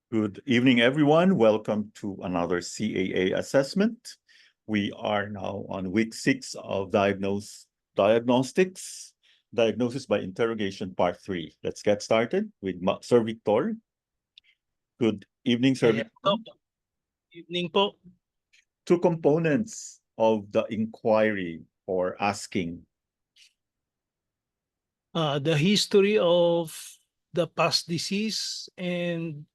Good evening, everyone. Welcome to another CAA assessment. We are now on week 6 of diagnostics, diagnosis by interrogation, part 3. Let's get started with Sir Victor. Good evening, Sir Victor. Evening po. Two components of the inquiry or asking. The history of the past disease and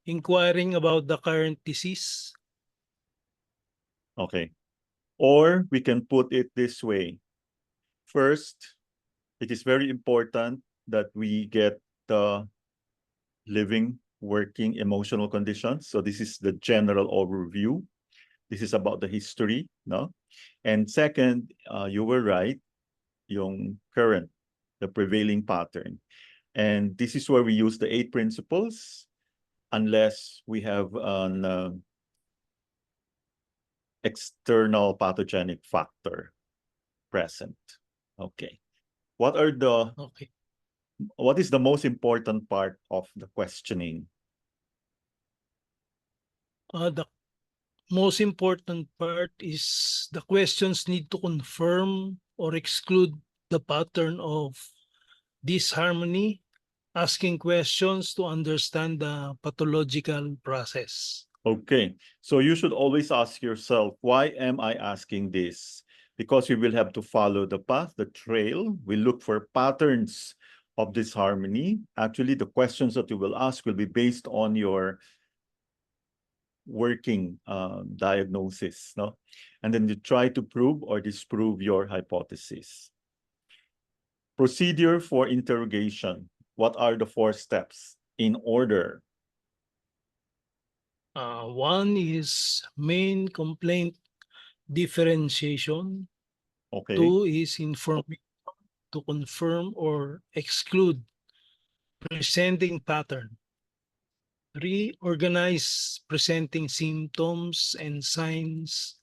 inquiring about the current disease. Okay. Or we can put it this way. First, it is very important that we get the living, working, emotional conditions. So this is the general overview. This is about the history, no? And second, you were right, yung current, the prevailing pattern. And this is where we use the 8 principles unless we have an external pathogenic factor present. Okay. What is the most important part of the questioning? The most important part is the questions need to confirm or exclude the pattern of disharmony, asking questions to understand the pathological process. Okay, so you should always ask yourself, why am I asking this? Because we will have to follow the path, the trail. We look for patterns of disharmony. Actually, the questions that you will ask will be based on your working diagnosis, no? And then you try to prove or disprove your hypothesis. Procedure for interrogation. What are the 4 steps in order? One is main complaint differentiation. Okay. 2 is information to confirm or exclude presenting pattern. 3, organize presenting symptoms and signs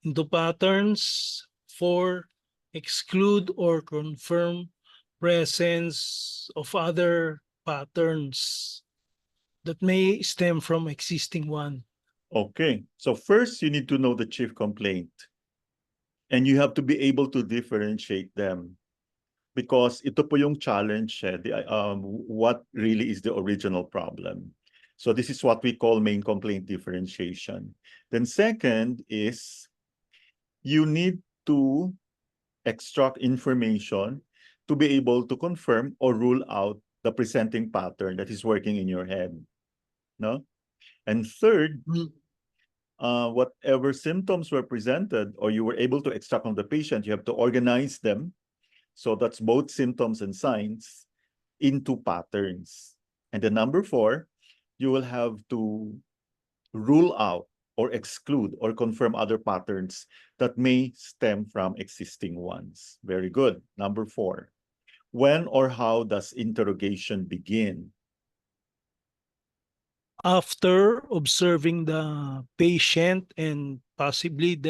into patterns. 4, exclude or confirm presence of other patterns that may stem from existing one. Okay, so first you need to know the chief complaint. And you have to be able to differentiate them. Because ito po yung challenge, what really is the original problem. So this is what we call main complaint differentiation. Then second is, you need to extract information to be able to confirm or rule out the presenting pattern that is working in your head. No? And third, whatever symptoms were presented or you were able to extract from the patient, you have to organize them. So that's both symptoms and signs into patterns. And then number 4, you will have to rule out or exclude or confirm other patterns that may stem from existing ones. Very good. Number 4, when or how does interrogation begin? After observing the patient and possibly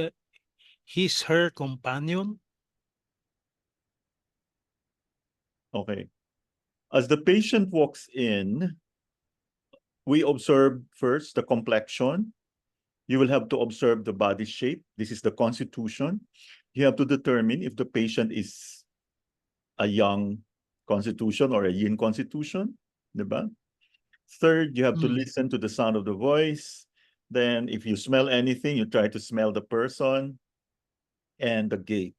her companion. Okay. As the patient walks in, we observe first the complexion. You will have to observe the body shape. This is the constitution. You have to determine if the patient is a yang constitution or a yin constitution. Diba? Third, you have to listen to the sound of the voice. Then if you smell anything, you try to smell the person and the gait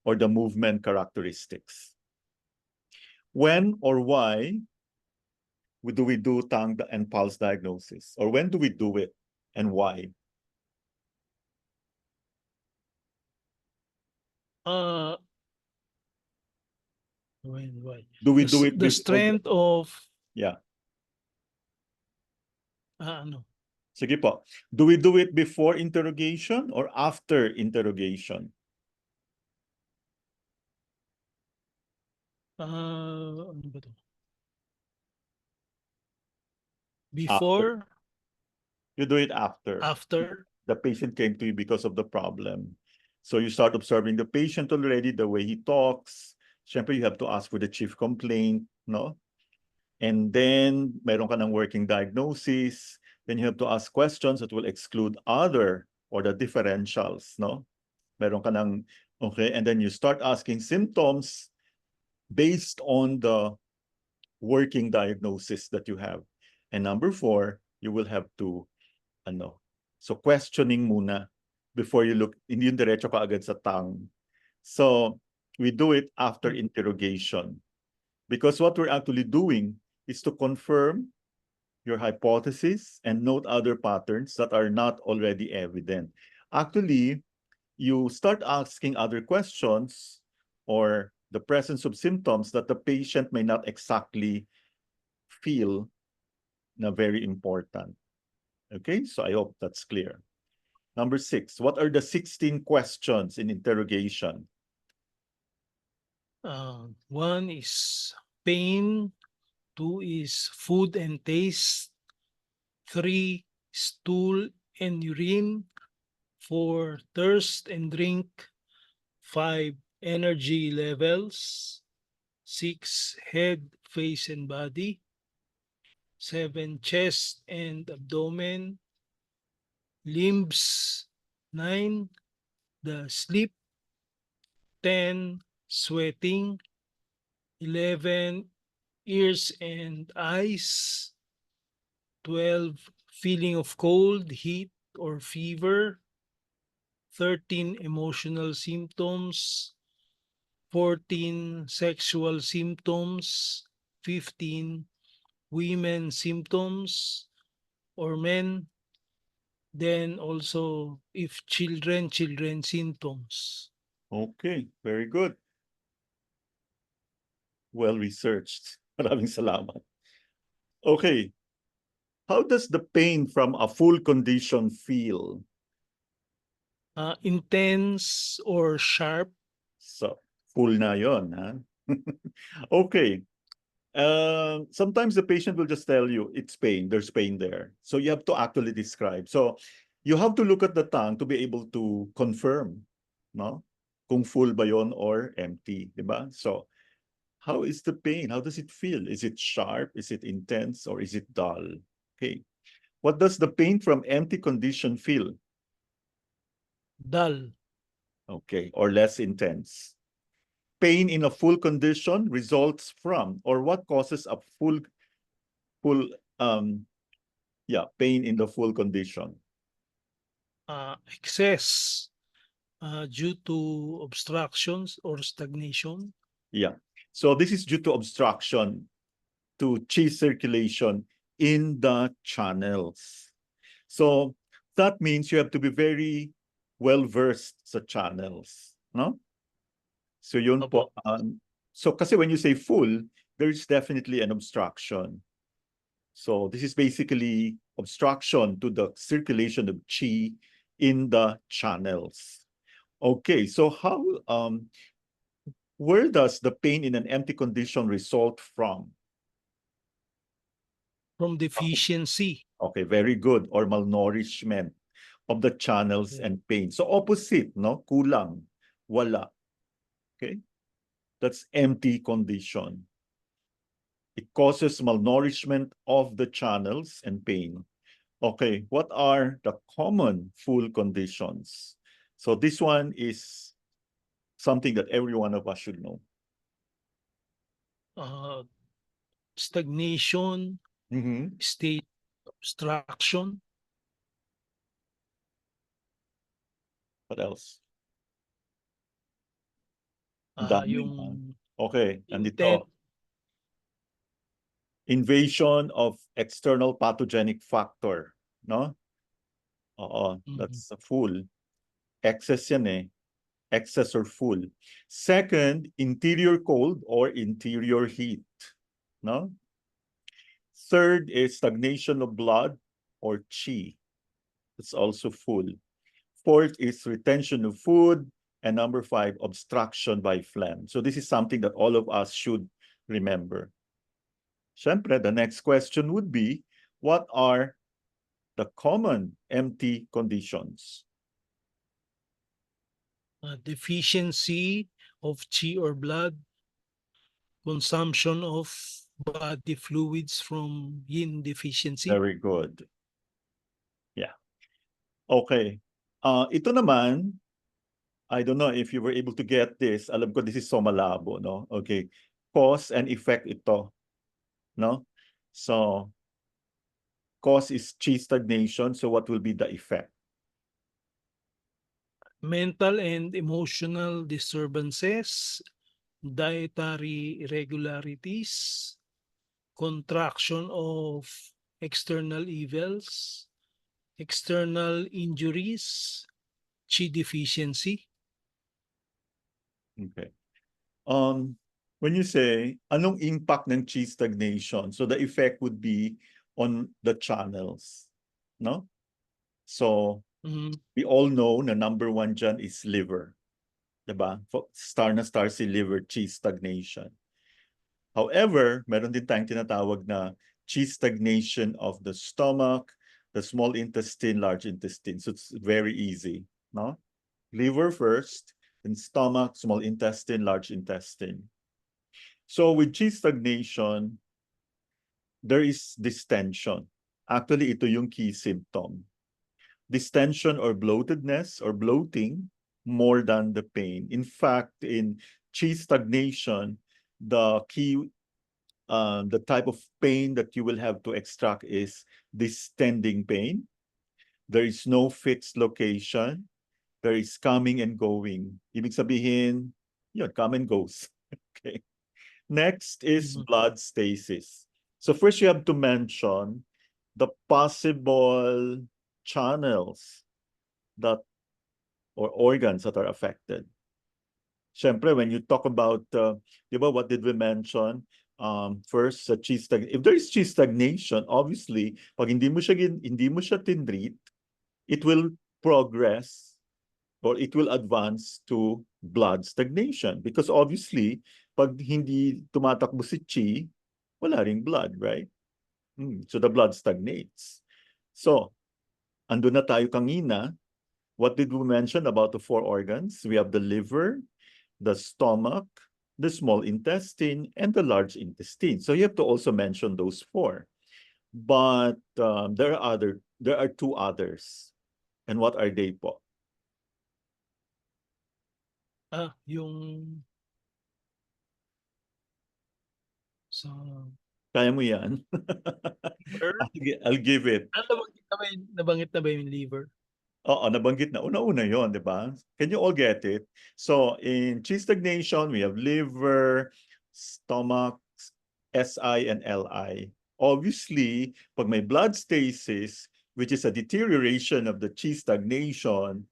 or the movement characteristics. When or why do we do tongue and pulse diagnosis? Or when do we do it and why? Uh, why? Do we do it The before? strength of Yeah. ano? Sige po. Do we do it before interrogation or after interrogation? Ano ba to? After. Before, You do it after. after. The patient came to you because of the problem. So you start observing the patient already, the way he talks. Siyempre, you have to ask for the chief complaint, no? And then, meron ka ng working diagnosis. Then you have to ask questions that will exclude other or the differentials, no? Meron ka ng, okay, and then you start asking symptoms based on the working diagnosis that you have. And number 4, you will have to, so questioning muna before you look, hindi yung diretso ka agad sa tongue. So we do it after interrogation. Because what we're actually doing is to confirm your hypothesis and note other patterns that are not already evident. Actually, you start asking other questions or the presence of symptoms that the patient may not exactly feel na very important. Okay, so I hope that's clear. Number 6, what are the 16 questions in interrogation? 1 is pain, 2 is food and taste, 3 stool and urine, 4 thirst and drink, 5 energy levels, 6 head, face and body, 7 chest and abdomen, limbs, 9 the sleep, 10 sweating, 11 ears and eyes, 12 feeling of cold, heat or fever, 13 emotional symptoms, 14 sexual symptoms, 15 women symptoms or men, then also if children symptoms. Okay, very good. Well researched. Maraming salamat. Okay. How does the pain from a full condition feel? Intense or sharp. So, full na yon, ha? Okay. Sometimes the patient will just tell you it's pain, there's pain there. So you have to actually describe. So you have to look at the tongue to be able to confirm, no? Kung full ba yon or empty, di ba? So how is the pain? How does it feel? Is it sharp? Is it intense? Or is it dull? Okay. What does the pain from empty condition feel? Dull. Okay, or less intense. Pain in a full condition results from, or what causes a pain in the full condition? Excess due to obstructions or stagnation. Yeah. So this is due to obstruction to chi circulation in the channels. So that means you have to be very well versed sa channels, no? So yun po. So kasi when you say full, there is definitely an obstruction. So this is basically obstruction to the circulation of chi in the channels. Okay, so how where does the pain in an empty condition result from? From deficiency. Okay, very good. Or malnourishment of the channels and pain. So opposite, no? Kulang, wala. Okay? That's empty condition. It causes malnourishment of the channels and pain. Okay, what are the common full conditions? So this one is something that every one of us should know. Stagnation, Mm-hmm. state obstruction. What else? Yung Okay, intent. andito. Invasion of external pathogenic factor, no? Oo, that's a full. Excess yan eh. Excess or full. Second, interior cold or interior heat, no? Third is stagnation of blood or chi. It's also full. Fourth is retention of food. And number 5, obstruction by phlegm. So this is something that all of us should remember. Siyempre, the next question would be, what are the common empty conditions? Deficiency of chi or blood, consumption of body fluids from yin deficiency. Very good. Okay. Ito naman, I don't know if you were able to get this. Alam ko this is so malabo, no? Okay. Cause and effect ito, no? So, cause is chi stagnation. So, what will be the effect? Mental and emotional disturbances, dietary irregularities, contraction of external evils, external injuries, chi deficiency. Okay. When you say, anong impact ng chi stagnation? So, the effect would be on the channels, no? So, Mm, we all know na number one dyan is liver. Diba? Star na star si liver chi stagnation. However, meron din tayong tinatawag na chi stagnation of the stomach, the small intestine, large intestine. So it's very easy, no? Liver first, then stomach, small intestine, large intestine. So with chi stagnation, there is distension. Actually, ito yung key symptom. Distension or bloatedness or bloating more than the pain. In fact, in chi stagnation, the type of pain that you will have to extract is distending pain. There is no fixed location. There is coming and going. Ibig sabihin, yun, come and goes. Okay. Next is mhm. blood stasis. So first you have to mention the possible channels that or organs that are affected. Siyempre, when you talk about, di ba, what did we mention? First, sa if there is chi stagnation, obviously, pag hindi mo siya tinreat, it will progress or it will advance to blood stagnation. Because obviously, pag hindi tumatakbo si chi, wala ring blood, right? So the blood stagnates. So, ando na tayo kanina. What did we mention about the four organs? We have the liver, the stomach, the small intestine, and the large intestine. So you have to also mention those four. But there are two others. And what are they po? Yung sa Kaya mo yan? liver. I'll give it. Nabanggit na ba yung liver? Oo, nabanggit na. Una-una yon, di ba? Can you all get it? So, in chi stagnation, we have liver, stomach, SI, and LI. Obviously, pag may blood stasis, which is a deterioration of the chi stagnation,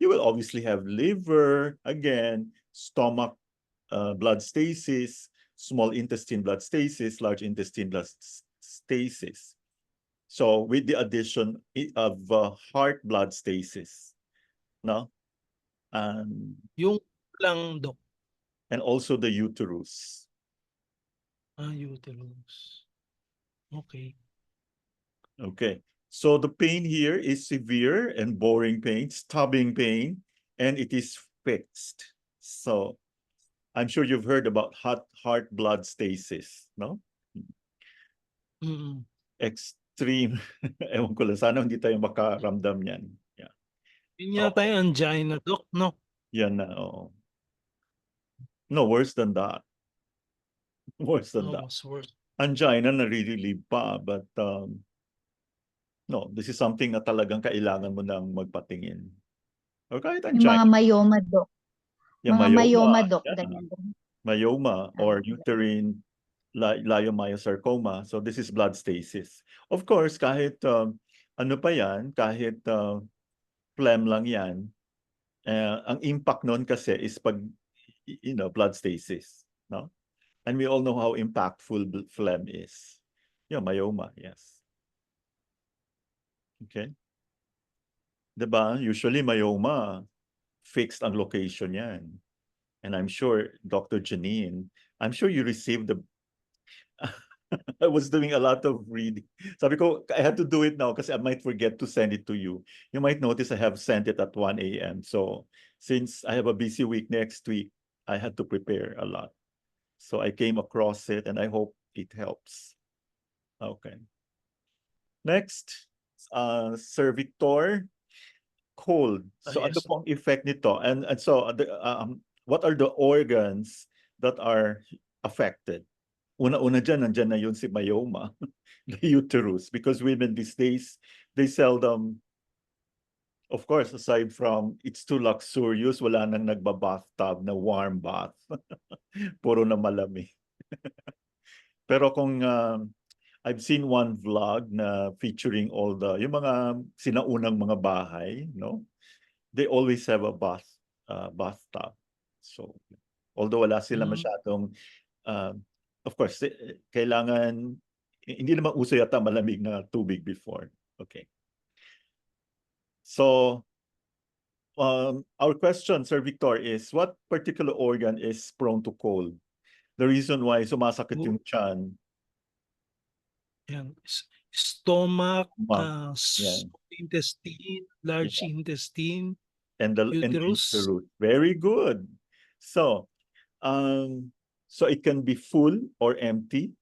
you will obviously have liver, again, stomach blood stasis, small intestine blood stasis, large intestine blood stasis. So with the addition of heart blood stasis, no? Yung lang, Doc. And also the uterus. Uterus. Okay. Okay. So the pain here is severe and boring pain, stabbing pain, and it is fixed. So I'm sure you've heard about heart blood stasis, no? Mm. Extreme. Ewan ko lang, sana hindi tayo makaramdam yan. Yeah. Yun yata Oo. yung angina, Doc, no? Yan na, oo. No, worse than that. Worse than that. Mas worse. Angina narirelieve pa, but no, this is something na talagang kailangan mo nang magpatingin. Or kahit Yung mga angina, myoma, Doc. yung Mga myoma, myoma, Doc. yeah, Ganyan din. myoma or Ah, uterine leiomyosarcoma. So this is blood stasis. Of course, kahit ano pa yan, kahit phlegm lang yan, ang impact nun kasi is pag, blood stasis, no? And we all know how impactful phlegm is. Yeah, myoma, yes. Okay. Diba? Usually myoma, fixed ang location yan. And I'm sure, Dr. Janine, I'm sure you received the... I was doing a lot of reading. Sabi ko, I had to do it now because I might forget to send it to you. You might notice I have sent it at 1 a.m. So since I have a busy week next week, I had to prepare a lot. So I came across it and I hope it helps. Okay. Next, servitor. cold. So ano Yes. po ang effect nito? And so what are the organs that are affected? Una-una dyan, nandyan na yun si myoma, the uterus, because women these days, they seldom, of course, aside from it's too luxurious, wala nang nagba-bathtub na warm bath. Puro na malamig. Pero kung I've seen one vlog na featuring all yung mga sinaunang mga bahay, no? They always have a bathtub. So, although wala sila Mm. masyadong, of course, kailangan, hindi naman uso yata malamig na tubig before. Okay. So, our question, Sir Victor, is what particular organ is prone to cold? The reason why sumasakit yung tiyan, Yan. Stomach, yeah, small intestine, large yeah, intestine, and the uterus. root. Very good. So, so it can be full or empty.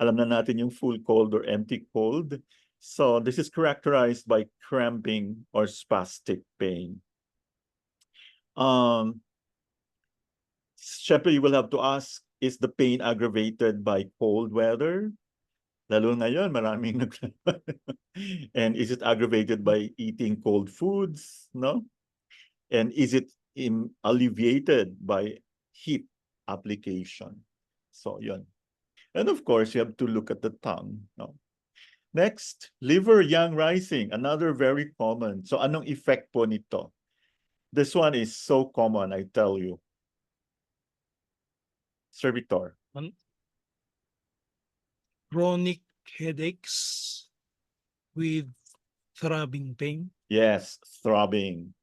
Alam na natin yung full cold or empty cold. So this is characterized by cramping or spastic pain. Syempre, you will have to ask, is the pain aggravated by cold weather? Lalo ngayon, maraming and is it aggravated by eating cold foods? No? And is it alleviated by heat application? So, yun. And of course, you have to look at the tongue. No? Next, liver yang rising, another very common. So, anong effect po nito? This one is so common, I tell you. Sir Victor. Chronic headaches with throbbing pain. Yes, throbbing.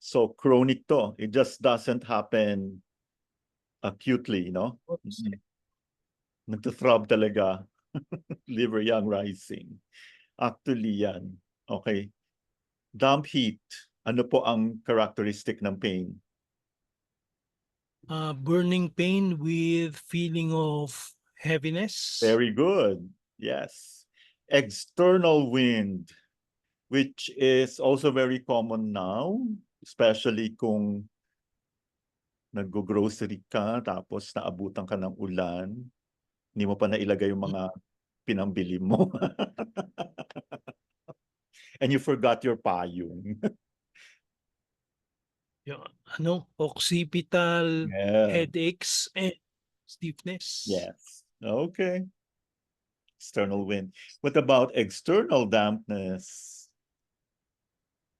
So chronic to. It just doesn't happen acutely, no? Nagtuthrob talaga. Liver yang rising. Actually yan. Okay. Damp heat. Ano po ang characteristic ng pain? Burning pain with feeling of heaviness. Very good. Yes. External wind, which is also very common now, especially kung nag-grocery ka tapos naabutan ka ng ulan, hindi mo pa nailagay yung mga pinambili mo. And you forgot your payong. Yung, occipital Yeah. headaches and stiffness. Yes. Okay. External wind. What about external dampness?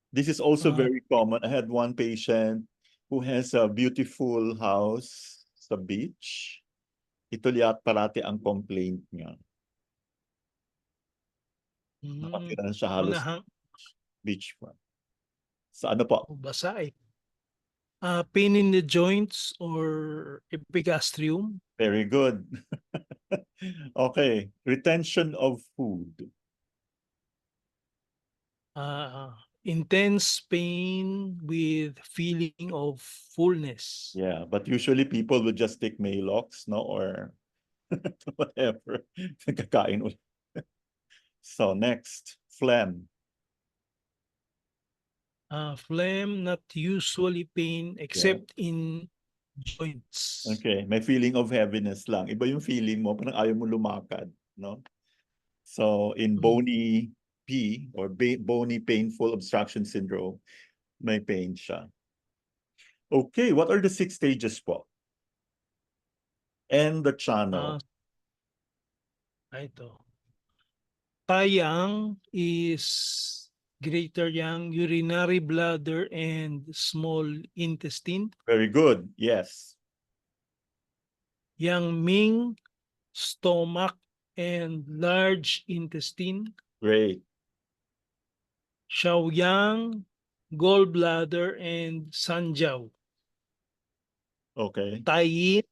This is also very common. I had one patient who has a beautiful house sa beach. Ito liat parati ang complaint niya. Nakatira na siya halos beachfront. So ano po? Basa eh. Pain in the joints or epigastrium. Very good. Okay. Retention of food. Intense pain with feeling of fullness. Yeah, but usually people would just take Maalox, no? Or whatever. Kakain ulit. So next, phlegm. Phlegm, not usually pain except in joints. Okay, may feeling of heaviness lang. Iba yung feeling mo, parang ayaw mo lumakad, no? So in bony P or bony painful obstruction syndrome, may pain siya. Okay, what are the 6 stages po? And the channel. Ito. Taiyang is greater yang, urinary bladder and small intestine. Very good, yes. Yang Ming, stomach and large intestine. Great. Xiaoyang, gallbladder and sanjiao. Okay. Taiyin,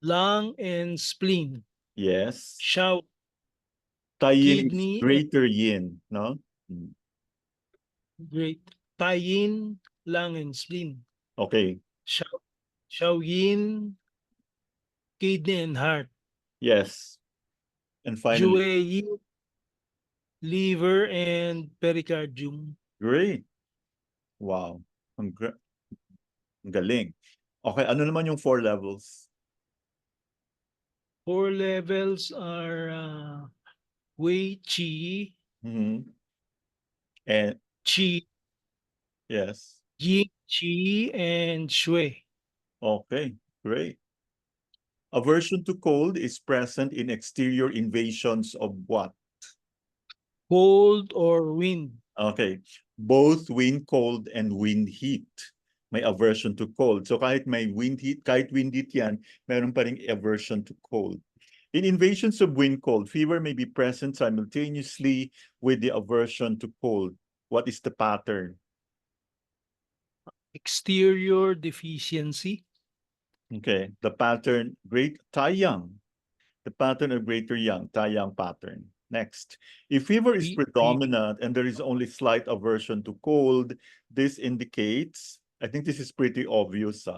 lung and spleen. Yes. Xiao, Taiyin is kidney greater yin, no? great. Taiyin, lung and spleen. Okay. Xiaoyin, kidney and heart. Yes. And finally, Jueyin, liver and pericardium. great. Wow. Ang galing. Okay, ano naman yung 4 levels? 4 levels are Wei Qi, Mhm. And Qi, yes. Ying Qi, and Shui. Okay, great. Aversion to cold is present in exterior invasions of what? Cold or wind. Okay. Both wind cold and wind heat. May aversion to cold. So kahit may wind heat, kahit wind heat yan, meron pa ring aversion to cold. In invasions of wind cold, fever may be present simultaneously with the aversion to cold. What is the pattern? Exterior deficiency. Okay. The pattern, great Taiyang. The pattern of greater yang, Taiyang pattern. Next. If fever is Fever. predominant and there is only slight aversion to cold, this indicates, I think this is pretty obvious.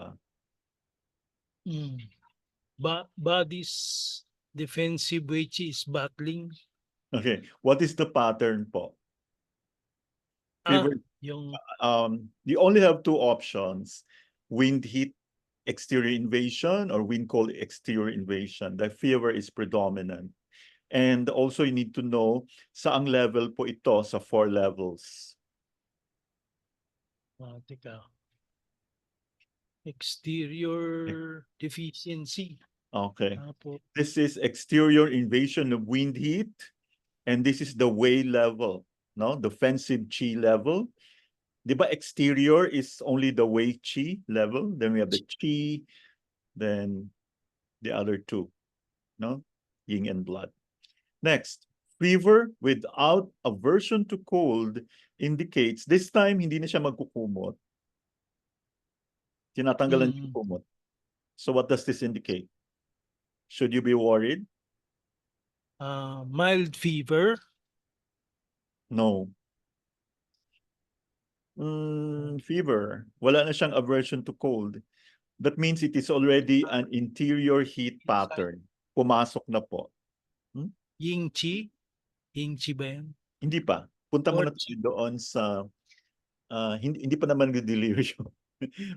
Body's defensive Wei Qi is battling. Okay. What is the pattern po? Fever, Yung you only have two options. Wind heat exterior invasion or wind cold exterior invasion. The fever is predominant. And also you need to know saang level po ito sa 4 levels. teka. Exterior deficiency. Okay. Tapos, This is exterior invasion of wind heat, and this is the Wei level, no? Defensive Qi level. Di ba exterior is only the Wei Qi level? Then we have the Qi, then the other two, no? Yin and blood. Next, fever without aversion to cold indicates, this time hindi na siya magkukumot. Tinatanggalan yung kumot. So what does this indicate? Should you be worried? mild fever. No. Fever. Wala na siyang aversion to cold. That means it is already an interior heat pattern. Pumasok na po. Ying Qi. Ying Qi ba yan? Hindi pa. Punta Or muna tayo doon sa hindi pa naman delirium.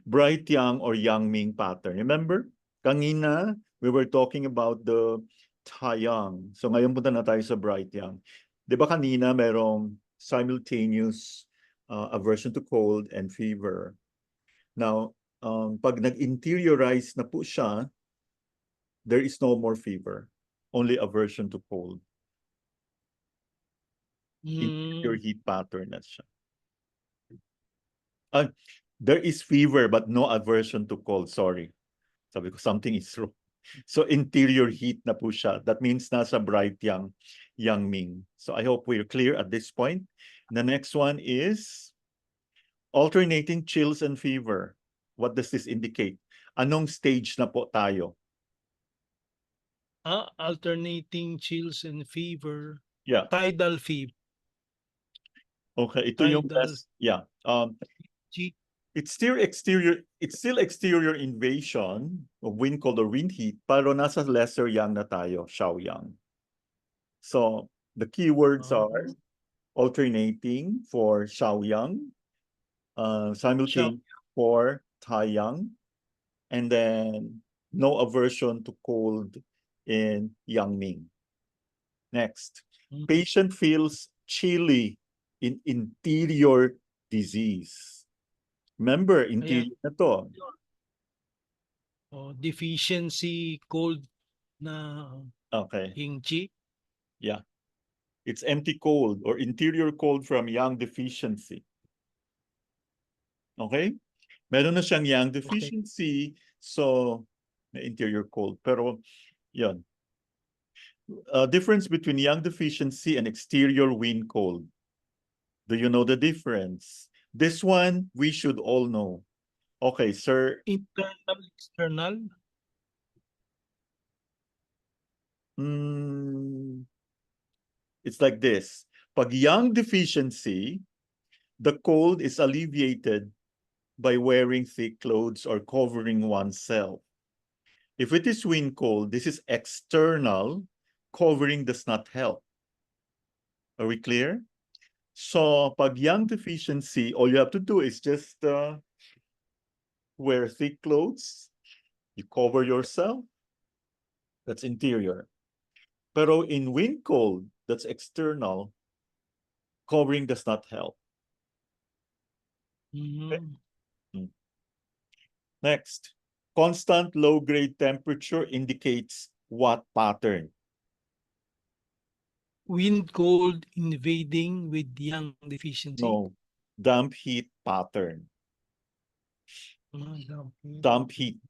Bright Yang or Yang Ming pattern. Remember? Kanina, we were talking about the Taiyang. So ngayon punta na tayo sa Bright Yang. Di ba kanina merong simultaneous aversion to cold and fever. Now, pag nag-interiorize na po siya, there is no more fever. Only aversion to cold. Interior heat pattern na siya. There is fever but no aversion to cold. Sorry. Sabi ko, something is wrong. So interior heat na po siya. That means nasa bright yang Ming. So I hope we're clear at this point. The next one is alternating chills and fever. What does this indicate? Anong stage na po tayo? alternating chills and fever. Yeah. Tidal fever. Okay, ito yung Tidal. best. Yeah. Qi. It's still exterior invasion of wind cold or wind heat, pero nasa lesser yang na tayo, Xiaoyang. So the keywords are alternating for Xiaoyang, simultaneous for Taiyang, and then no aversion to cold in Yangming. Next, patient feels chilly in interior disease. Remember, interior na to. Deficiency cold na Okay. Ying Qi. Yeah. It's empty cold or interior cold from yang deficiency. Okay? Meron na siyang yang deficiency, so may interior cold. Pero, yun. Difference between yang deficiency and exterior wind cold. Do you know the difference? This one, we should all know. Okay, sir. Internal, external. It's like this. Pag yang deficiency, the cold is alleviated by wearing thick clothes or covering oneself. If it is wind cold, this is external. Covering does not help. Are we clear? So, pag yang deficiency, all you have to do is just wear thick clothes. You cover yourself. That's interior. Pero in wind cold, that's external. Covering does not help. Mm. Next, constant low-grade temperature indicates what pattern? Wind cold invading with yang deficiency. No, damp heat pattern. Okay. Damp heat.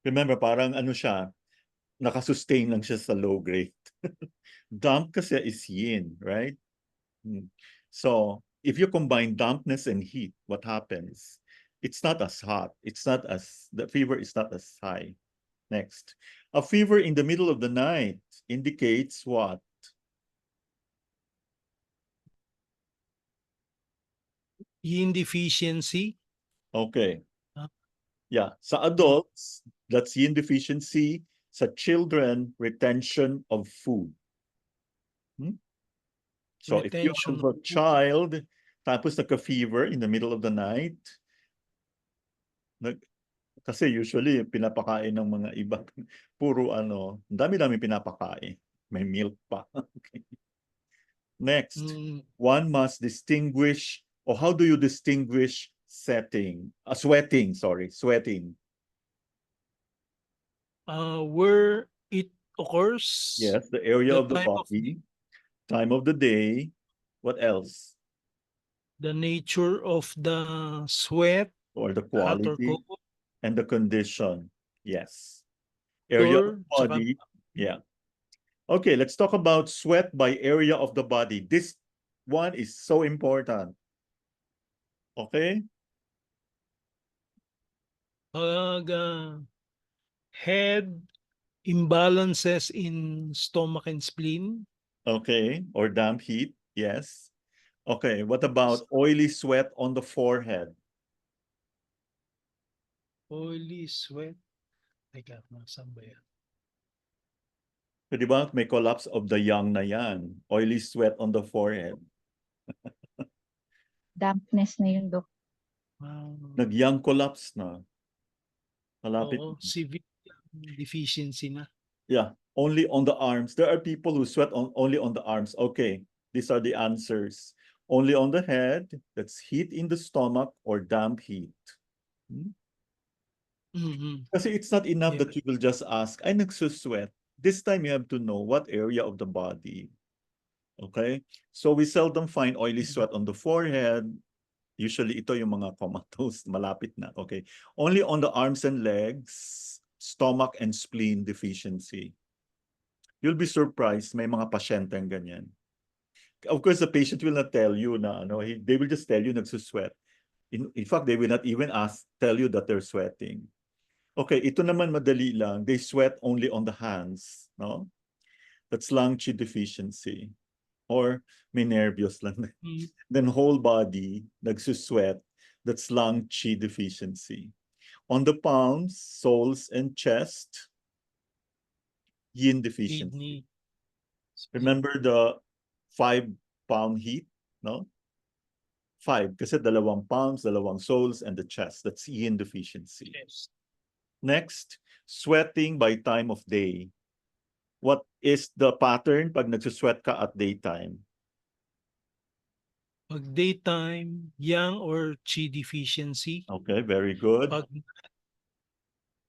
Remember, parang ano siya, nakasustain lang siya sa low grade. Damp kasi is yin, right? So, if you combine dampness and heat, what happens? It's not as hot. The fever is not as high. Next, a fever in the middle of the night indicates what? Yin deficiency. Okay. Ah. Yeah. Sa adults, that's yin deficiency. Sa children, retention of food. So if you Retention have a child, tapos nagka-fever in the middle of the night, kasi usually pinapakain ng mga iba, puro ano, dami-dami pinapakain. May milk pa. Okay. Next, one must distinguish, or how do you distinguish sweating? Sweating. Where it occurs. Yes, the area The of the time of body, time of the day. What else? the nature of the sweat, Or the hot or quality cold, and the condition. Yes. Area of the saka body. Yeah. Okay, let's talk about sweat by area of the body. This one is so important. Okay? head imbalances in stomach and spleen. Okay. Or damp heat. Yes. Okay. What about oily sweat on the forehead? Oily sweat. Teka, saan ba yan? So, di ba, may collapse of the yang na yan. Oily sweat on the forehead. Dampness na yun, Dok. Nag-yang collapse na. Malapit. Oo, severe deficiency na. Yeah, only on the arms. There are people who sweat only on the arms. Okay, these are the answers. Only on the head, that's heat in the stomach or damp heat. Kasi it's not enough that you will just ask, ay nagsusweat. This time you have to know what area of the body. Okay? So we seldom find oily sweat on the forehead. Usually ito yung mga comatose, malapit na. Okay? Only on the arms and legs, stomach and spleen deficiency. You'll be surprised, may mga pasyenteng ganyan. Of course, the patient will not tell you na, they will just tell you nagsusweat. In fact, they will not even tell you that they're sweating. Okay, ito naman madali lang. They sweat only on the hands, no? That's lung qi deficiency. Or may nervyos lang. Then whole body, nagsusweat. That's lung qi deficiency. On the palms, soles, and chest, yin deficiency. Kidney. Remember the 5-pound heat, no? 5, kasi 2 palms, 2 soles, and the chest. That's yin deficiency. Yes. Next, sweating by time of day. What is the pattern pag nagsusweat ka at daytime? Pag daytime, yang or qi deficiency. Okay, very good. Pag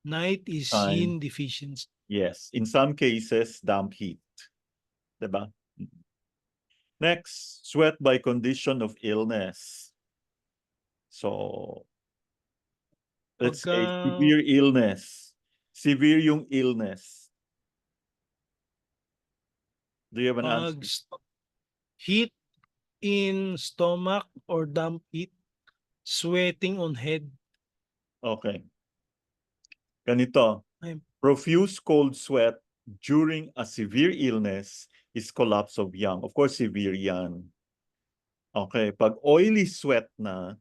night is Time. yin deficiency. Yes, in some cases, damp heat. Diba? Next, sweat by condition of illness. So, let's say severe illness. Severe yung illness. Do you have an answer? Heat in stomach or damp heat, sweating on head. Okay. Ganito. Profuse cold sweat during a severe illness is collapse of yang. Of course, severe yan. Okay. Pag oily sweat na,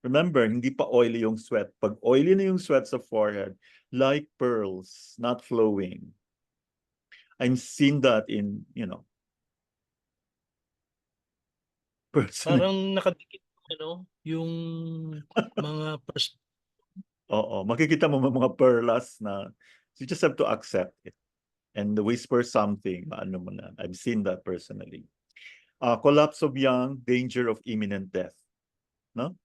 remember, hindi pa oily yung sweat. Pag oily na yung sweat sa forehead, like pearls, not flowing. I've seen that in, person. Parang nakadikit yung mga Oo, makikita mo may mga perlas na you just have to accept it and whisper something, ano mo na. I've seen that personally. Collapse of young, danger of imminent death. No?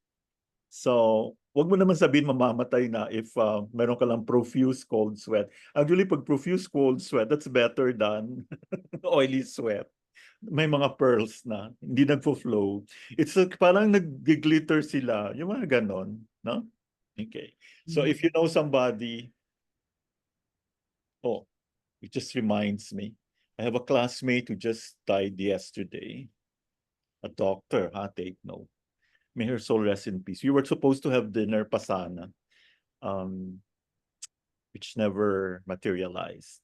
So, wag mo naman sabihin mamamatay na if meron ka lang profuse cold sweat. Actually, pag profuse cold sweat, that's better than oily sweat. May mga pearls na, hindi nagfo-flow. It's like, parang nag-glitter sila. Yung mga ganon, no? Okay. So, if you know somebody, oh, it just reminds me. I have a classmate who just died yesterday. A doctor, take note. May her soul rest in peace. We were supposed to have dinner pa sana, which never materialized.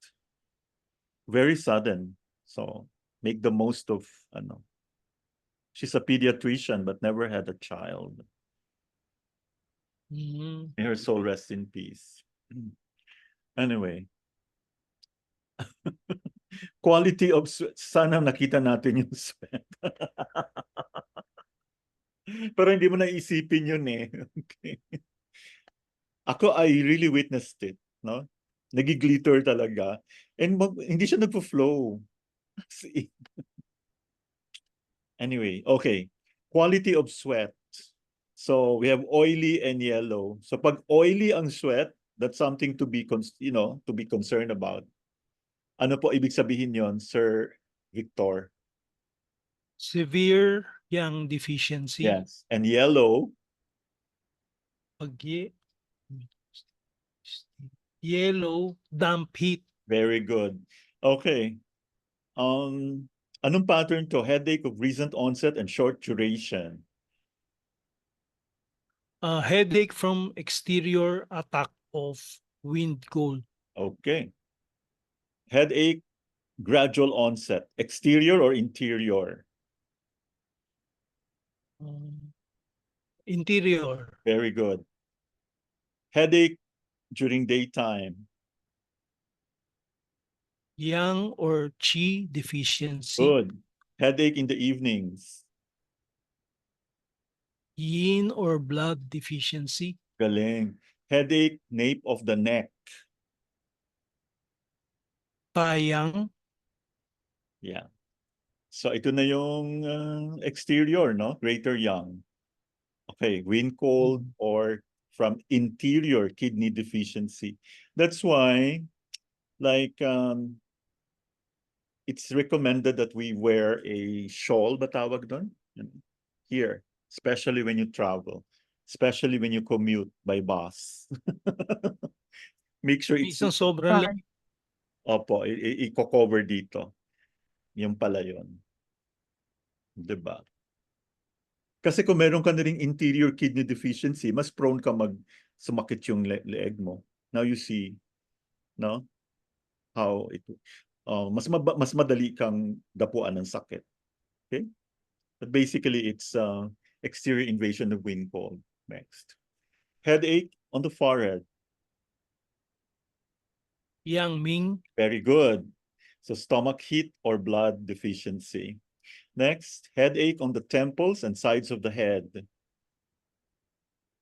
Very sudden. So make the most of, ano. She's a pediatrician but never had a child. Mhm. May her soul rest in peace. Anyway. Quality of sweat. Sana nakita natin yung sweat. Pero hindi mo naisipin yun eh. Okay. Ako, I really witnessed it. No? Nagi-glitter talaga. And hindi siya nagpo-flow. Anyway, okay. Quality of sweat. So we have oily and yellow. So pag oily ang sweat, that's something to be to be concerned about. Ano po ibig sabihin yon, Sir Victor? Severe yang deficiency. Yes. And yellow, Pag yellow, damp heat. very good. Okay. Anong pattern to? Headache of recent onset and short duration. Headache from exterior attack of wind cold. Okay. Headache, gradual onset. Exterior or interior? Interior. Very good. Headache during daytime. Yang or qi deficiency. Good. Headache in the evenings. Yin or blood deficiency. Galing. Headache, nape of the neck. Taiyang. Yeah. So ito na yung exterior, no? Greater yang. Okay, wind cold or from interior kidney deficiency. That's why, like, it's recommended that we wear a shawl, ba tawag doon? Here, especially when you travel, especially when you commute by bus. Make sure it's, Isang sobrang lamig. opo, i-cover dito. Yung pala yun. Diba? Kasi kung meron ka na ring interior kidney deficiency, mas prone ka sumakit yung leeg mo. Now you see, no? How it, mas madali kang dapuan ng sakit. Okay? But basically, it's exterior invasion of wind cold. Next. Headache on the forehead. Yang Ming. Very good. So stomach heat or blood deficiency. Next, headache on the temples and sides of the head.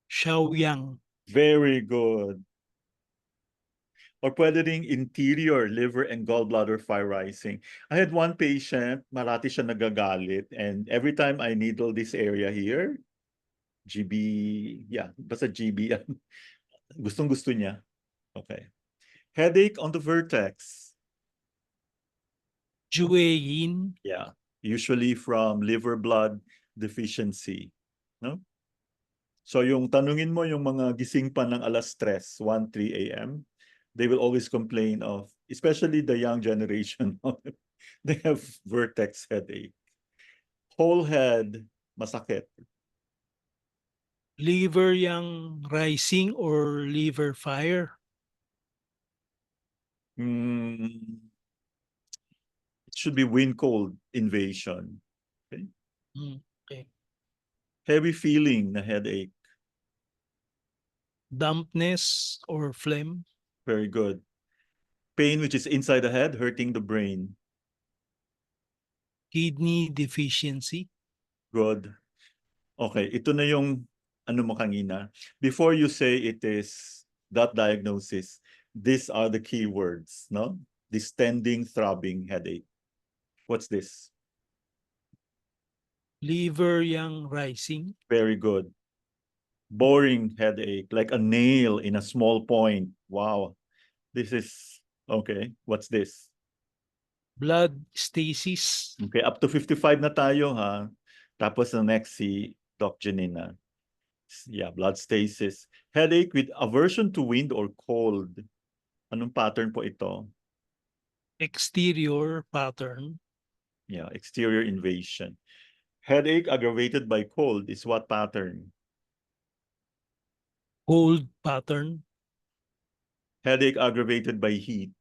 Xiaoyang. Very good. Or pwede ring interior liver and gallbladder fire rising. I had one patient, marati siya nagagalit, and every time I needle this area here, GB, yeah, basta GB yan. Gustong-gusto niya. Okay. Headache on the vertex. Jueyin. Yeah, usually from liver blood deficiency. No? So yung tanungin mo yung mga gising pa ng alas 3, 1, 3 a.m., they will always complain of, especially the young generation, they have vertex headache. Whole head, masakit. Liver yang rising or liver fire. It should be wind cold invasion. Okay. Okay. Heavy feeling na headache. Dampness or phlegm. Very good. Pain which is inside the head, hurting the brain. Kidney deficiency. Good. Okay, ito na yung ano mo kanina. Before you say it is that diagnosis, these are the key words, no? Distending, throbbing headache. What's this? Liver yang rising. Very good. Boring headache, like a nail in a small point. Wow. This is, okay, what's this? Blood stasis. Okay, up to 55 na tayo, ha? Tapos the next si Doc Janina. Yeah, blood stasis. Headache with aversion to wind or cold. Anong pattern po ito? Exterior pattern. Yeah, exterior invasion. Headache aggravated by cold is what pattern? Cold pattern. Headache aggravated by heat.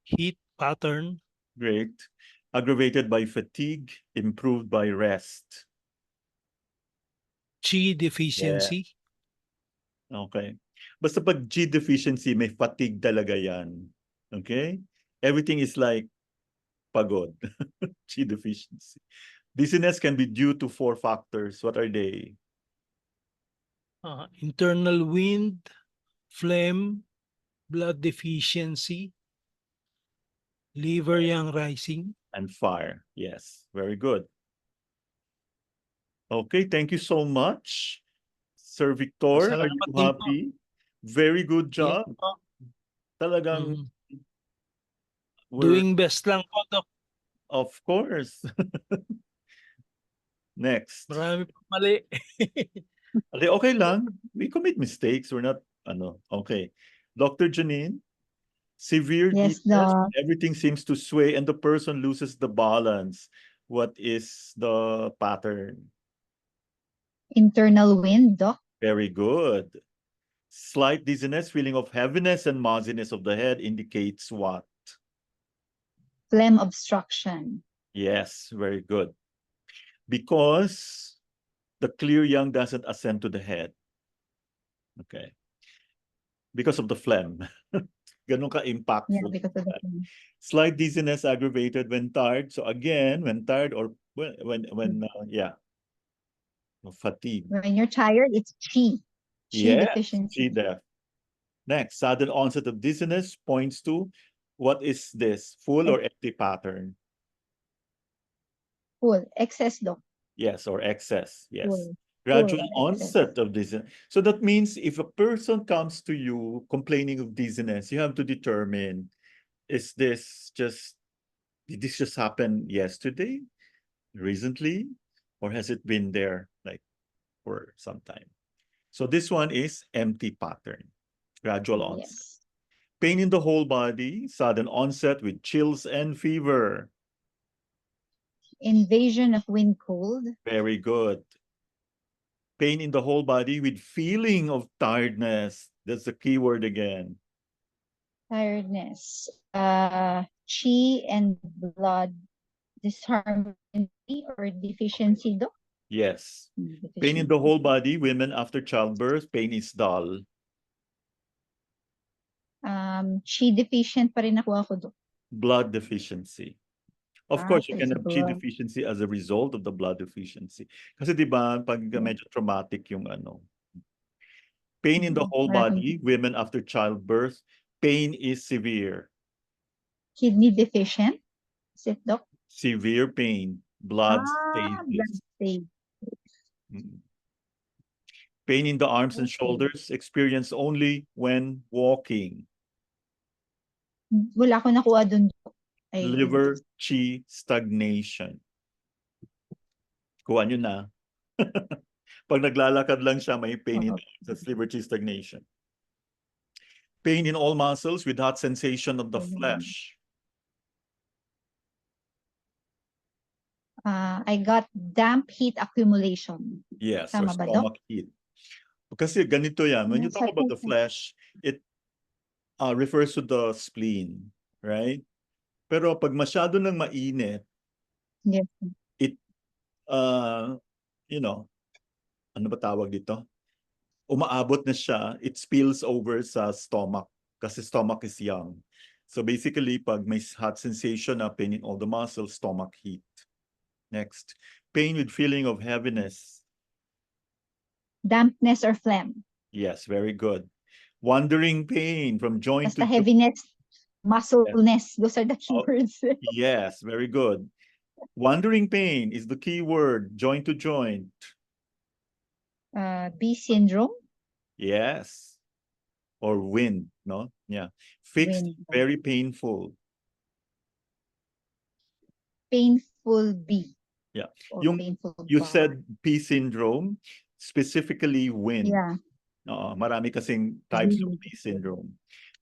Heat pattern. Great. Aggravated by fatigue, improved by rest. Qi deficiency. Okay. Basta pag G deficiency, may fatigue talaga yan. Okay? Everything is like pagod. G deficiency. Dizziness can be due to 4 factors. What are they? Internal wind, phlegm, blood deficiency, liver yang rising. And fire. Yes, very good. Okay, thank you so much. Sir Victor, are Salamat you din po. happy? Very good Yes job. po. Talagang Doing best lang po, Doc. of course. Next. Marami pa mali. Okay lang. We commit mistakes. We're not, okay. Dr. Janine, severe Yes, dizziness, Doc. everything seems to sway and the person loses the balance. What is the pattern? Internal wind, Doc. Very good. Slight dizziness, feeling of heaviness and muzziness of the head indicates what? Phlegm obstruction. Yes, very good. Because the clear yang doesn't ascend to the head. Okay. Because of the phlegm. Ganun ka Yeah, impactful. because of the phlegm. Slight dizziness aggravated when tired. So again, when tired or fatigue. When you're tired, it's Qi. Qi Yes, deficiency. Qi def. Next, sudden onset of dizziness points to what is this? Full or empty pattern? Full. Excess, Doc. Yes, or excess. Yes. Full. Gradual or excess. onset of dizziness. So that means if a person comes to you complaining of dizziness, you have to determine, did this just happen yesterday, recently, or has it been there like for some time? So this one is empty pattern, gradual onset. Yes. Pain in the whole body, sudden onset with chills and fever. Invasion of wind cold. Very good. Pain in the whole body with feeling of tiredness. That's the key word again. Tiredness. Qi and blood disharmony or deficiency, Doc. Yes. Deficiency. Pain in the whole body, women after childbirth, pain is dull. Qi deficient pa rin nakuha ko, Doc. Blood deficiency. Of course, you so can it's have Qi blood. deficiency as a result of the blood deficiency. Kasi di ba, pag medyo traumatic yung pain in the whole body, women after childbirth, pain is severe. Kidney deficient. Is it, Doc? Severe pain, blood blood stasis. stage. Pain in the arms and Okay. shoulders experienced only when walking. Wala ko nakuha dun, Doc. Liver Qi stagnation. Kuha nyo na. Pag naglalakad lang siya, may pain in the arms. That's liver Qi stagnation. Pain in all muscles with hot sensation of the flesh. I got damp heat accumulation. Yes, Tama or ba, Doc? stomach heat. Kasi ganito yan. When you talk about the flesh, it refers to the spleen, right? Pero pag masyado nang mainit, Yes. it, ano ba tawag dito? Umaabot na siya, it spills over sa stomach kasi stomach is young. So basically, pag may hot sensation na pain in all the muscles, stomach heat. Next, pain with feeling of heaviness. Dampness or phlegm. Yes, very good. Wandering pain from joint Basta to joint. heaviness, muscleness. Those are the Oh. keywords. Yes, very good. Wandering pain is the key word, joint to joint. B syndrome. Yes. Or wind, no? Yeah. Fixed, Wind. very painful. Painful B. Yeah. Or Yung, painful you bar. said P syndrome, specifically wind. Yeah. Marami kasing types of P syndrome.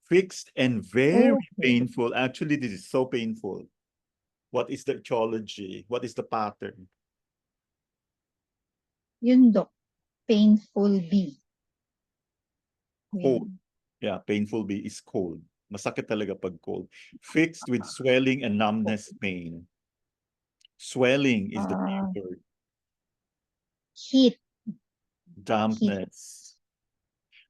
Fixed and very Okay. painful. Actually, this is so painful. What is the etiology? What is the pattern? Yun, Dok. Painful B. Cold. Yun. Yeah, painful B is cold. Masakit talaga pag cold. Fixed with swelling and numbness pain. Swelling is the key word. Heat. Dampness.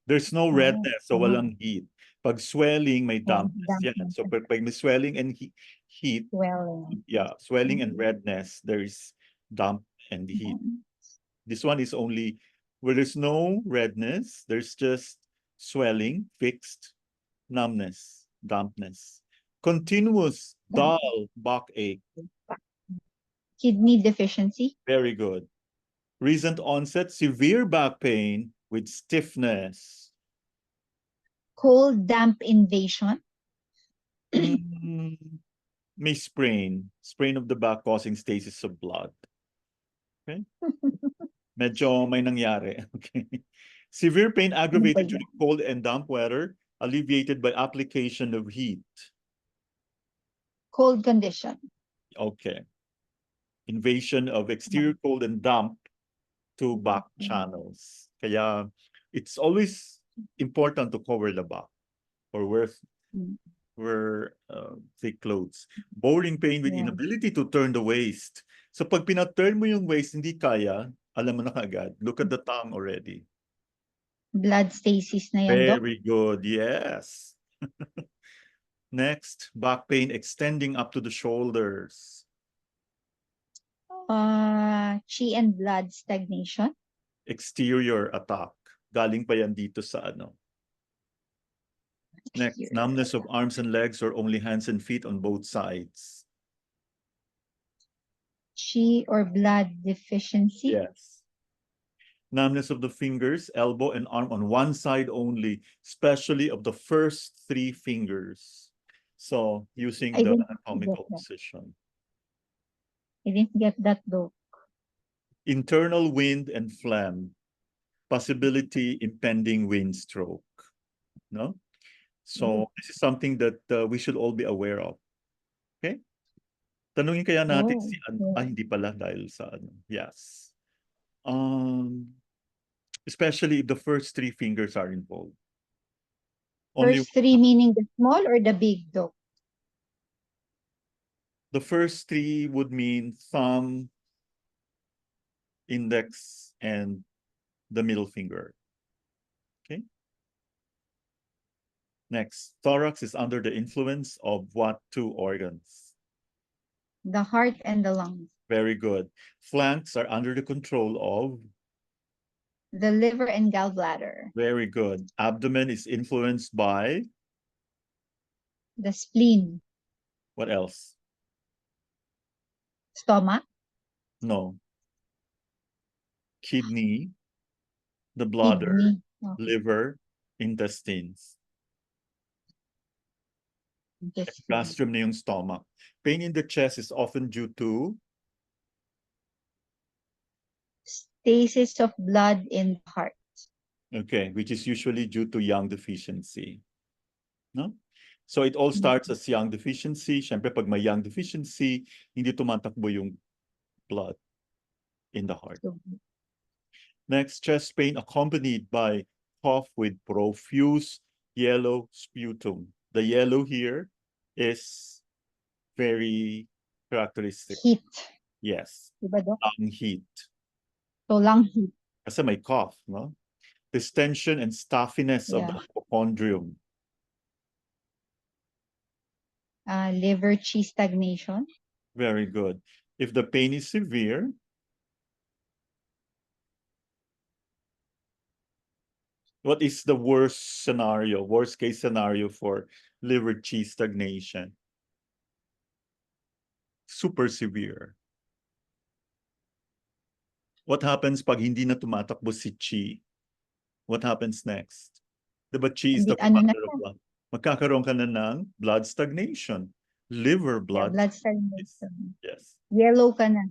There's no redness, so walang heat. Pag swelling, may dampness yan. So pag may swelling and heat, Swelling. yeah, swelling and redness, there is damp and heat. This one is only where there's no redness, there's just swelling, fixed, numbness, dampness. Continuous, dull backache. Kidney deficiency. Very good. Recent onset, severe back pain with stiffness. Cold, damp invasion. May sprain of the back causing stasis of blood. Okay? Medyo may nangyari. Okay. Severe pain aggravated during cold and damp weather, alleviated by application of heat. Cold condition. Okay. Invasion of exterior cold and damp to back channels. Kaya it's always important to cover the back or wear thick clothes. Boring pain with inability to turn the waist. So pag pina-turn mo yung waist, hindi kaya, alam mo na kaagad. Look at the tongue already. Blood stasis na yan, Doc. Very good, yes. Next, back pain extending up to the shoulders. Chi and blood stagnation. Exterior attack. Galing pa yan dito sa ano. Next, numbness of arms and legs or only hands and feet on both sides. Chi or blood deficiency. Yes. Numbness of the fingers, elbow, and arm on one side only, especially of the first three fingers. So, using the anatomical position. I didn't get that, though. Internal wind and phlegm. Possibility impending wind stroke. No? So, this is something that we should all be aware of. Okay? Tanungin kaya natin si hindi pala dahil sa ano. Yes. Especially if the first three fingers are involved. First three meaning the small or the big, though? The first three would mean thumb, index, and the middle finger. Okay. Next, thorax is under the influence of what two organs? The heart and the lungs. Very good. Flanks are under the control of? The liver and gallbladder. Very good. Abdomen is influenced by? The spleen. What else? Stomach. No. Kidney, the bladder, liver, intestines. Gastrum na yung stomach. Pain in the chest is often due to? Stasis of blood in the heart. Okay, which is usually due to yang deficiency. No? So it all starts as yang deficiency. Siyempre, pag may yang deficiency, hindi tumatakbo yung blood in the heart. Next, chest pain accompanied by cough with profuse yellow sputum. The yellow here is very characteristic. Heat. Yes. Diba, Doc? Lung heat. So, lung heat. Kasi may cough, no? Distension and stuffiness of the hypochondrium. Liver chi stagnation. Very good. If the pain is severe, what is the worst case scenario for liver qi stagnation? Super severe. What happens pag hindi na tumatakbo si qi? What happens next? Diba qi is the Ano na commander of blood. Magkakaroon ka na ng blood stagnation. Liver Yeah, blood. blood stagnation. Yes. Yellow ka na.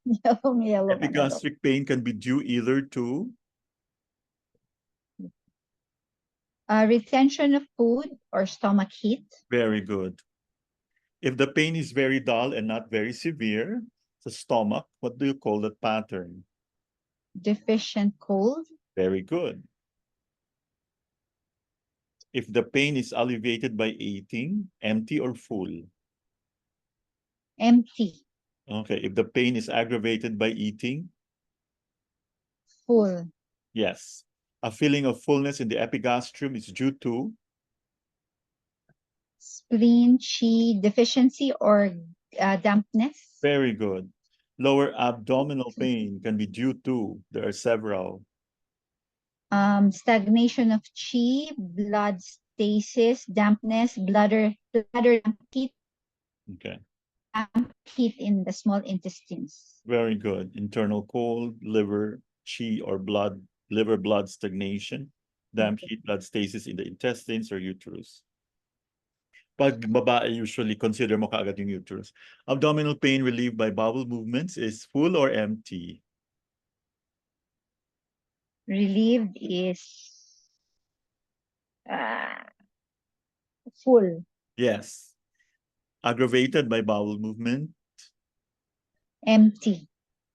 Yellow ka na daw. Epigastric pain can be due either to Retention of food or stomach heat. very good. If the pain is very dull and not very severe, the stomach, what do you call that pattern? Deficient cold. Very good. If the pain is alleviated by eating, empty or full? Empty. Okay. If the pain is aggravated by eating, Full. yes. A feeling of fullness in the epigastrium is due to Spleen, chi deficiency or dampness. very good. Lower abdominal pain can be due to, there are several. Stagnation of chi, blood stasis, dampness, bladder heat, Okay. heat in the small intestines. Very good. Internal cold, liver, qi or blood, liver blood stagnation, damp heat, blood stasis in the intestines or uterus. Pag babae, usually consider mo kaagad yung uterus. Abdominal pain relieved by bowel movements is full or empty? Relieved is full. Yes. Aggravated by bowel movement? Empty.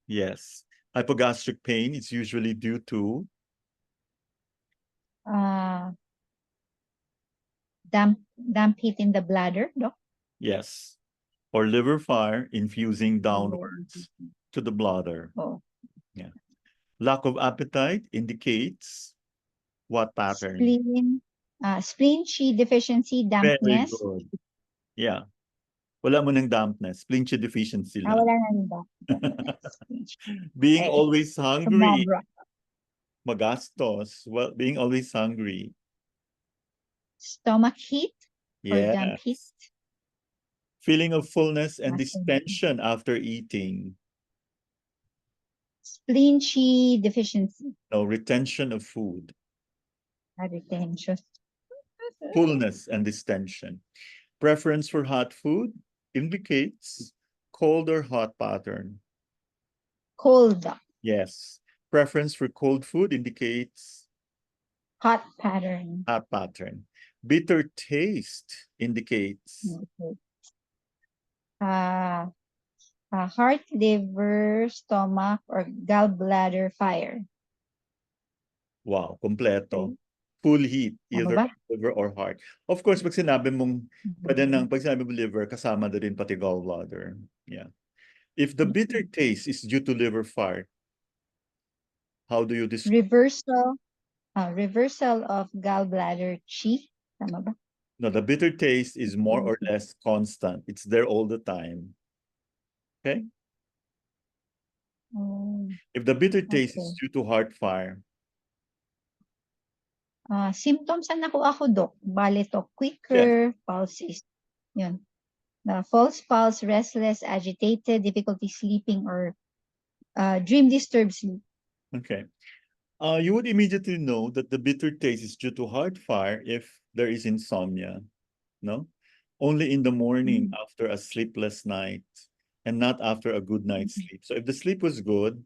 Yes. Hypogastric pain is usually due to Damp heat in the bladder, doc. yes. Or liver fire infusing downwards to the bladder. Oh. Yeah. Lack of appetite indicates what pattern? Spleen, chi deficiency, Very dampness. good. Yeah. Wala mo ng dampness. Spleen chi deficiency lang. Wala na yung dampness. Being always hungry. Sumobra. Magastos. Well, being always hungry. Stomach heat or damp heat. Yes. Feeling of fullness and Nothing. distension after eating. Spleen, chi deficiency. No, retention of food. Retention. Fullness and distension. Preference for hot food indicates cold or hot pattern. Cold. Yes. Preference for cold food indicates Hot pattern. hot pattern. Bitter taste indicates Heart, liver, stomach, or gallbladder fire. wow, kompleto. Okay. Full heat, Tama either ba? liver or heart. Of course, pag sinabi mong pag sinabi mo liver, kasama na rin pati gallbladder. Yeah. If the bitter taste is due to liver fire, how do you describe? Reversal of gallbladder chi. Tama ba? No, the bitter taste is more or less constant. It's there all the time. Okay? If the bitter taste is due to heart fire, Symptoms na ako, Doc. Bale to, quicker pulses. Yun. False pulse, restless, agitated, difficulty sleeping, or dream disturbed sleep. okay. You would immediately know that the bitter taste is due to heart fire if there is insomnia, no? Only in the morning after a sleepless night and not after a good night's sleep. So if the sleep was good,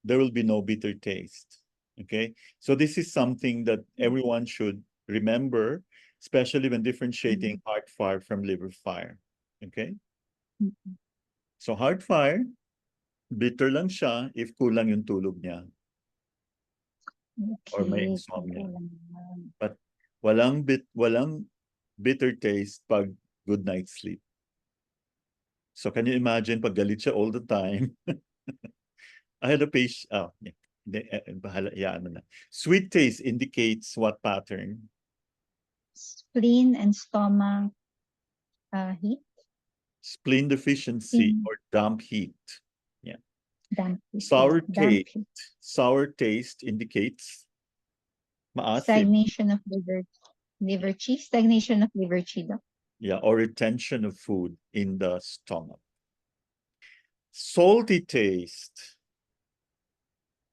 there will be no bitter taste, okay? So this is something that everyone should remember, especially when differentiating heart fire from liver fire, okay? So heart fire, bitter lang siya if kulang yung tulog niya. Or may insomnia. But walang bitter taste pag good night's sleep. So can you imagine pag galit siya all the time? I had a patient, sweet taste indicates what pattern? Spleen and stomach heat. Spleen deficiency or damp heat. Damp. Sour Damp. Sour taste indicates maasim. Stagnation of liver chi. Stagnation of liver chi, Doc. Yeah, or retention of food in the stomach. Salty taste,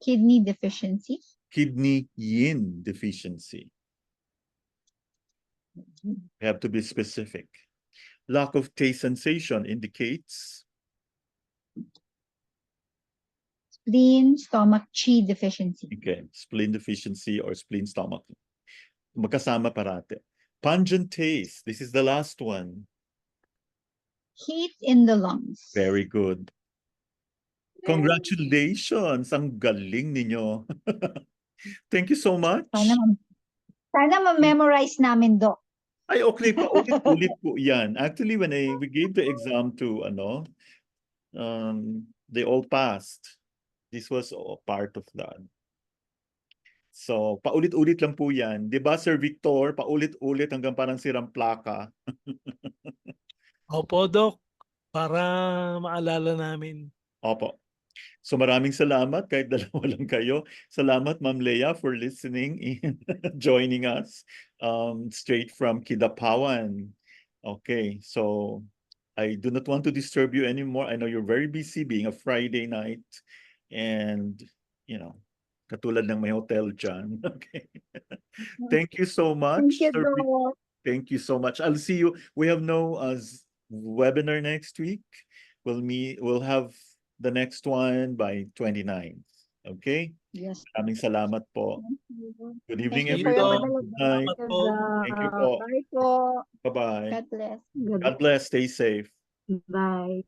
Kidney deficiency. kidney yin deficiency. We have to be specific. Lack of taste sensation indicates Spleen, stomach chi deficiency. okay, spleen deficiency or spleen stomach. Magkasama parate. Pungent taste, this is the last one. Heat in the lungs. Very good. Congratulations! Ang galing ninyo. Thank you so much. Sana ma-memorize namin, Doc. Ay, okay pa. Ulit po yan. Actually, when we gave the exam to, they all passed. This was all part of that. So, paulit-ulit lang po yan. Di ba, Sir Victor? Paulit-ulit hanggang parang sirang plaka. Opo, Doc. Para maalala namin. Opo. So maraming salamat kahit dalawa lang kayo. Salamat Ma'am Leia for listening and joining us straight from Kidapawan. Okay, so I do not want to disturb you anymore. I know you're very busy being a Friday night and katulad ng may hotel dyan. Okay. Thank you so much. Thank you, Sir Doc. Thank you so much. I'll see you. We have no webinar next week. We'll have the next one by 29th. Okay? Yes. Maraming salamat po. Good evening, Thank you for your everyone. Good night. Salamat po. Thank you po. Bye po. Bye-bye. God bless. God bless. Stay safe. Bye.